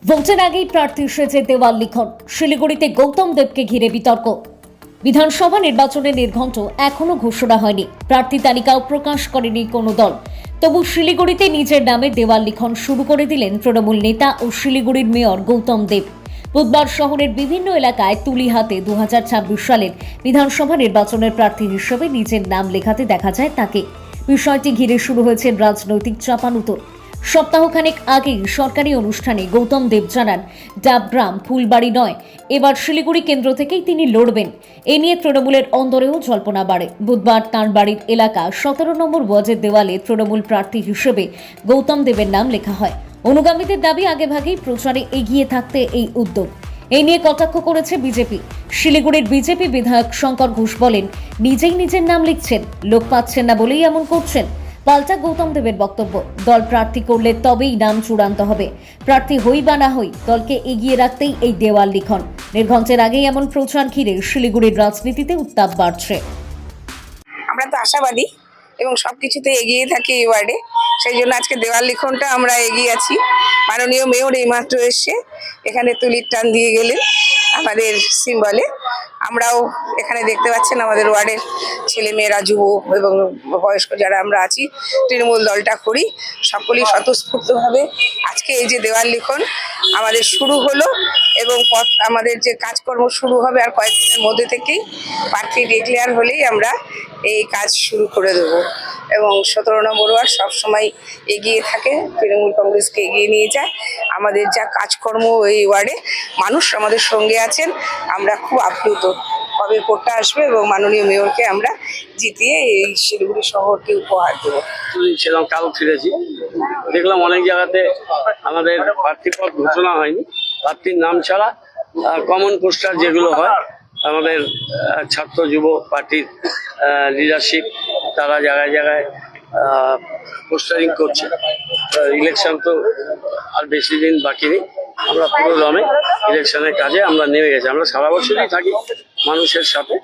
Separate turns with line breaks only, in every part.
ভোটের আগেই প্রার্থী সেজে দেওয়াল লিখন। শিলিগুড়িতে গৌতম দেবকে ঘিরে বিতর্ক। বিধানসভা নির্বাচনের নির্ঘণ্ট এখনো ঘোষণা হয়নি, প্রার্থী তালিকাও প্রকাশ করেনি কোনো দল। তবু শিলিগুড়িতে নিজের নামে দেওয়াল লিখন শুরু করে দিলেন তৃণমূল নেতা ও শিলিগুড়ির মেয়র গৌতম দেব। বুধবার শহরের বিভিন্ন এলাকায় তুলি হাতে 2026 সালের বিধানসভা নির্বাচনের প্রার্থী হিসেবে নিজের নাম লেখাতে দেখা যায় তাকে। বিষয়টি ঘিরে শুরু হয়েছে রাজনৈতিক চাপানুতোর। সপ্তাহখানেক আগেই সরকারি অনুষ্ঠানে গৌতম দেব জানান, ডাবগ্রাম ফুলবাড়ি নয়, এবার শিলিগুড়ি কেন্দ্র থেকেই তিনি লড়বেন। এ নিয়ে তৃণমূলের অন্দরেও জল্পনা বাড়ে। বুধবার তাঁর বাড়ির এলাকা 17 নম্বর ওয়ার্ডের দেওয়ালে তৃণমূল প্রার্থী হিসেবে গৌতম দেবের নাম লেখা হয়। অনুগামীদের দাবি, আগেভাগেই প্রচারে এগিয়ে থাকতে এই উদ্যোগ। এই নিয়ে কটাক্ষ করেছে বিজেপি। শিলিগুড়ির বিজেপি বিধায়ক শঙ্কর ঘোষ বলেন, নিজেই নিজের নাম লিখছেন, লোক পাচ্ছেন না বলেই এমন করছেন। পাল্টা গৌতম দেবের বক্তব্য, দল প্রার্থী করলে তবেই নাম চূড়ান্ত হবে। প্রার্থী হই বা না হই, দলকে এগিয়ে রাখতেই এই দেওয়াল লিখন। নির্ঘণ্টের আগেই এমন প্রচার ঘিরে শিলিগুড়ির রাজনীতিতে উত্তাপ বাড়ছে।
আমরা তো আশাবাদী এবং সবকিছুতে এগিয়ে থাকি এই ওয়ার্ডে, সেই জন্য আজকে দেওয়াল লিখনটা আমরা এগিয়ে আছি। মাননীয় মেয়র এইমাত্র এসে এখানে তুলির টান দিয়ে গেলেন আমাদের সিম্বলে। আমরাও এখানে দেখতে পাচ্ছেন আমাদের ওয়ার্ডের ছেলে মেয়েরা, যুব এবং বয়স্ক যারা আমরা আছি, তৃণমূল দলটা করি, সকলেই স্বতঃস্ফূর্তভাবে আজকে এই যে দেওয়াল লিখন আমাদের শুরু হলো এবং আমাদের যে কাজকর্ম শুরু হবে আর কয়েকদিনের মধ্যে থেকেই প্রার্থী ডিক্লেয়ার হলেই আমরা এই কাজ শুরু করে দেবো। এবং 17 নম্বর ওয়ার্ড সবসময় এগিয়ে থাকে, তৃণমূল কংগ্রেসকে এগিয়ে নিয়ে যায়। আমাদের যা কাজকর্ম এই ওয়ার্ডে মানুষ আমাদের সঙ্গে আছেন, আমরা খুব আপ্লুত। কবে ভোটটা আসবে এবং মাননীয় মেয়রকে আমরা জিতিয়ে এই শিলিগুড়ি শহরকে উপহার দেবো।
সেরকম কাল ফিরেছি, দেখলাম অনেক জায়গাতে আমাদের প্রার্থী পদ ঘোষণা হয়নি। প্রার্থীর নাম ছাড়া কমন পোস্টার যেগুলো হয়, আমাদের ছাত্র যুব পার্টির লিডারশিপ তারা জায়গায় জায়গায় পোস্টারিং করছে। ইলেকশন তো আর বেশি দিন বাকি নেই, আমরা পুরো দমে ইলেকশনের কাজে আমরা নেমে গেছি। আমরা সারা বছরই থাকি মানুষের সাথে।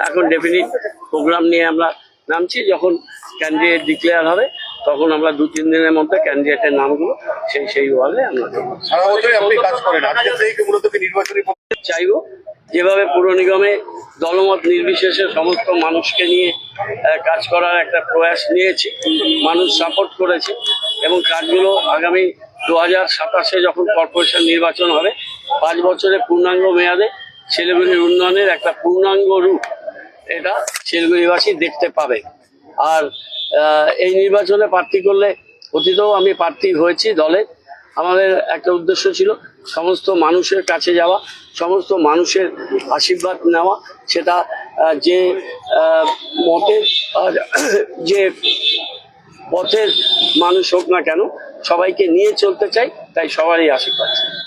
এখন ডেফিনিট প্রোগ্রাম নিয়ে আমরা নামছি। যখন ক্যান্ডিডেট ডিক্লেয়ার হবে তখন আমরা 2-3 দিনের মধ্যে ক্যান্ডিডেটের নামগুলো সেই ওয়ার্ডে আমরা
সারা বছরই আপনি কাজ করেন, আজকে থেকে মূলত কি নির্বাচনী
চাইবো যেভাবে পুর নিগমে দলমত নির্বিশেষে সমস্ত মানুষকে নিয়ে কাজ করার একটা প্রয়াস নিয়েছি, মানুষ সাপোর্ট করেছে এবং কাজগুলো আগামী 2027-এ যখন কর্পোরেশন নির্বাচন হবে, 5 বছরের পূর্ণাঙ্গ মেয়াদে শিলিগুড়ির উন্নয়নের একটা পূর্ণাঙ্গ রূপ এটা শিলিগুড়িবাসী দেখতে পাবে। আর এই নির্বাচনে প্রার্থী করলে, অতীতেও আমি প্রার্থী হয়েছি দলে, আমাদের একটা উদ্দেশ্য ছিল সমস্ত মানুষের কাছে যাওয়া, সমস্ত মানুষের আশীর্বাদ নেওয়া। সেটা যে মতের যে পথের মানুষ হোক না কেন, সবাইকে নিয়ে চলতে চাই, তাই সবারই আশীর্বাদ।